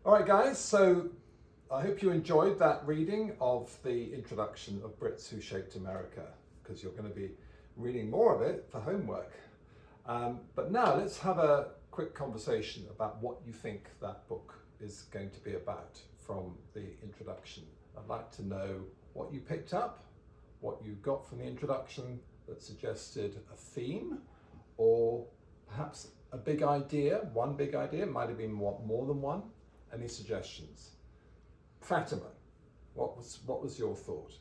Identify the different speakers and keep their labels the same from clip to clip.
Speaker 1: All right, guys, so I hope you enjoyed that reading of the introduction of Brits Who Shaped America, because you're going to be reading more of it for homework. But now let's have a quick conversation about what you think that book is going to be about from the introduction. I'd like to know what you picked up, what you got from the introduction that suggested a theme, or perhaps a big idea, one big idea, it might have been more than one. Any suggestions? Fatima, what was your thought?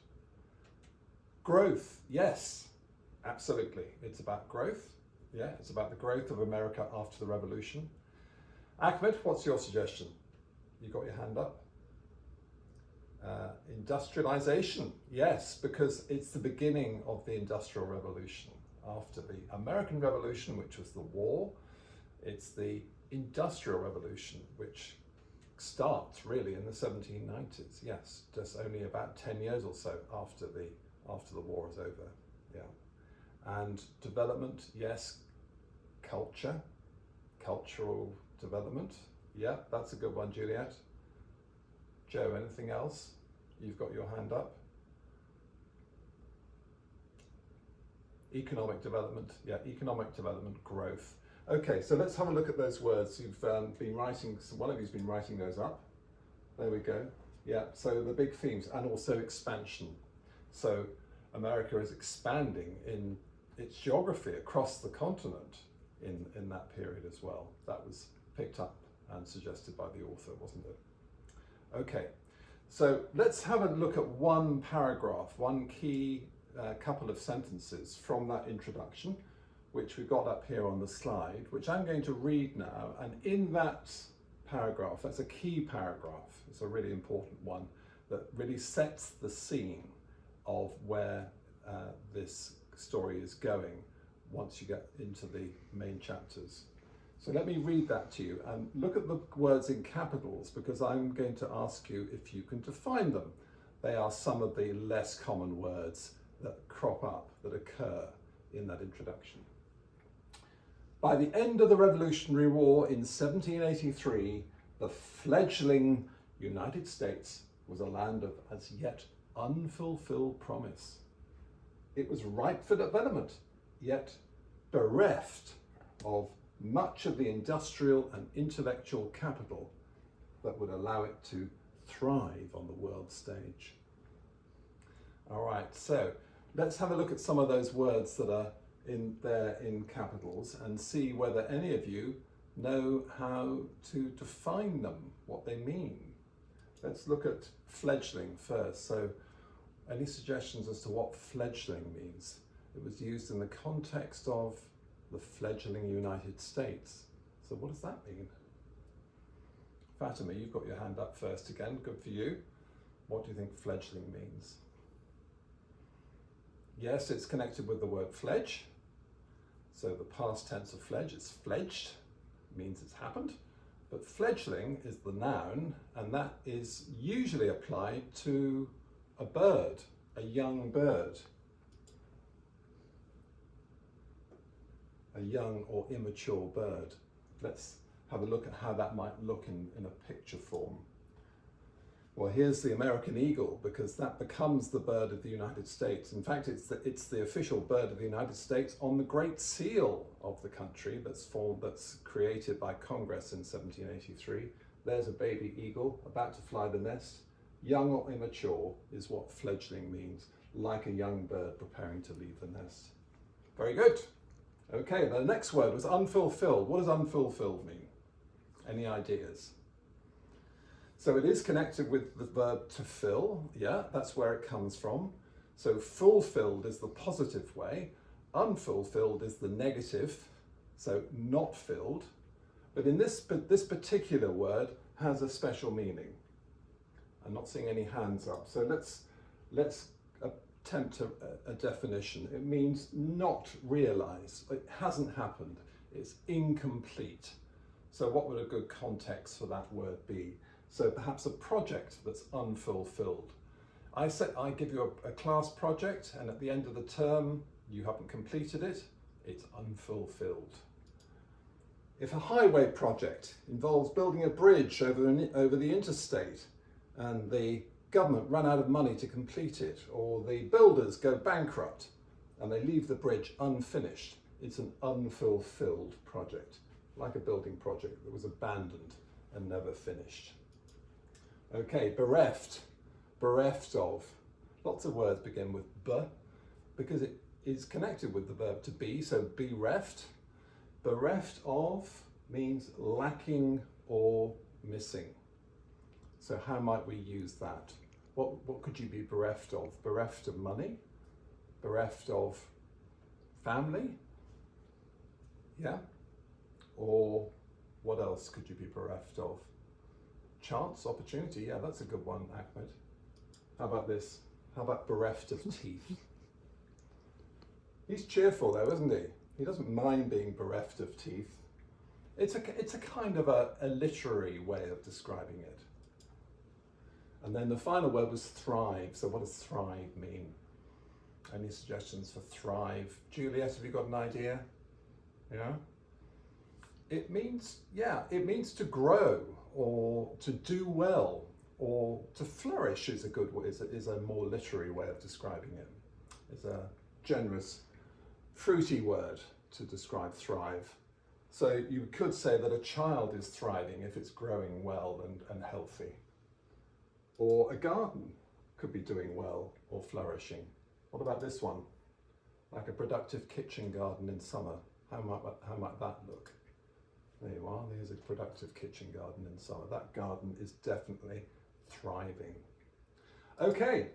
Speaker 1: Growth, yes, absolutely. It's about growth. Yeah, it's about the growth of America after the revolution. Ahmed, what's your suggestion? You got your hand up. Industrialization, yes, because it's the beginning of the Industrial Revolution. After the American Revolution, which was the war, it's the Industrial Revolution, which starts really in the 1790s. Yes, just only about 10 years or so after the war is over. Yeah, and development, yes, cultural development. Yeah, that's a good one, Juliet. Joe, anything else? You've got your hand up. Economic development, yeah, economic development, growth. Okay, so let's have a look at those words. You've been writing, one of you's been writing those up. There we go. Yeah, so the big themes, and also expansion. So America is expanding in its geography across the continent in that period as well. That was picked up and suggested by the author, wasn't it? Okay, so let's have a look at one paragraph, one key couple of sentences from that introduction, which we've got up here on the slide, which I'm going to read now. And in that paragraph, that's a key paragraph, it's a really important one that really sets the scene of where this story is going once you get into the main chapters. So let me read that to you, and look at the words in capitals, because I'm going to ask you if you can define them. They are some of the less common words that crop up, that occur in that introduction. By the end of the Revolutionary War in 1783, the fledgling United States was a land of as yet unfulfilled promise. It was ripe for development, yet bereft of much of the industrial and intellectual capital that would allow it to thrive on the world stage. All right, so let's have a look at some of those words that are in capitals and see whether any of you know how to define them, what they mean. Let's look at fledgling first. So any suggestions as to what fledgling means? It was used in the context of the fledgling United States. So what does that mean? Fatima, you've got your hand up first again, good for you. What do you think fledgling means? Yes, it's connected with the word fledge. So the past tense of fledge is fledged, means it's happened. But fledgling is the noun, and that is usually applied to a bird, a young bird. A young or immature bird. Let's have a look at how that might look in a picture form. Well, here's the American eagle, because that becomes the bird of the United States. In fact, it's the official bird of the United States on the Great Seal of the country that's created by Congress in 1783. There's a baby eagle about to fly the nest. Young or immature is what fledgling means, like a young bird preparing to leave the nest. Very good. Okay, the next word was unfulfilled. What does unfulfilled mean? Any ideas? So it is connected with the verb to fill. Yeah, that's where it comes from. So fulfilled is the positive way. Unfulfilled is the negative. So not filled. But in this particular word has a special meaning. I'm not seeing any hands up. So let's attempt a definition. It means not realize. It hasn't happened. It's incomplete. So what would a good context for that word be? So perhaps a project that's unfulfilled. I give you a class project, and at the end of the term, you haven't completed it. It's unfulfilled. If a highway project involves building a bridge over the interstate and the government run out of money to complete it, or the builders go bankrupt and they leave the bridge unfinished, it's an unfulfilled project, like a building project that was abandoned and never finished. Okay, bereft, bereft of. Lots of words begin with b because it is connected with the verb to be, so bereft. Bereft of means lacking or missing. So how might we use that? What could you be bereft of? Bereft of money? Bereft of family? Yeah? Or what else could you be bereft of? Chance, opportunity, yeah, that's a good one, Ahmed. How about this? How about bereft of teeth? He's cheerful though, isn't he? He doesn't mind being bereft of teeth. It's a kind of a literary way of describing it. And then the final word was thrive. So what does thrive mean? Any suggestions for thrive? Juliet, have you got an idea? Yeah? It means to grow or to do well or to flourish is a good way, is a more literary way of describing it. It's a generous, fruity word to describe thrive. So you could say that a child is thriving if it's growing well and healthy. Or a garden could be doing well or flourishing. What about this one? Like a productive kitchen garden in summer. How might that look? There you are, there's a productive kitchen garden in summer. That garden is definitely thriving. Okay,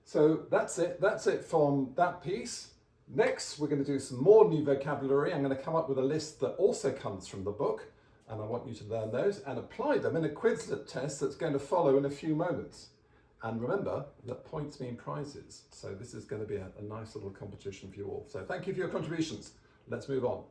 Speaker 1: so that's it from that piece. Next, we're going to do some more new vocabulary. I'm going to come up with a list that also comes from the book, and I want you to learn those and apply them in a Quizlet test that's going to follow in a few moments. And remember that points mean prizes. So this is going to be a nice little competition for you all. So thank you for your contributions. Let's move on.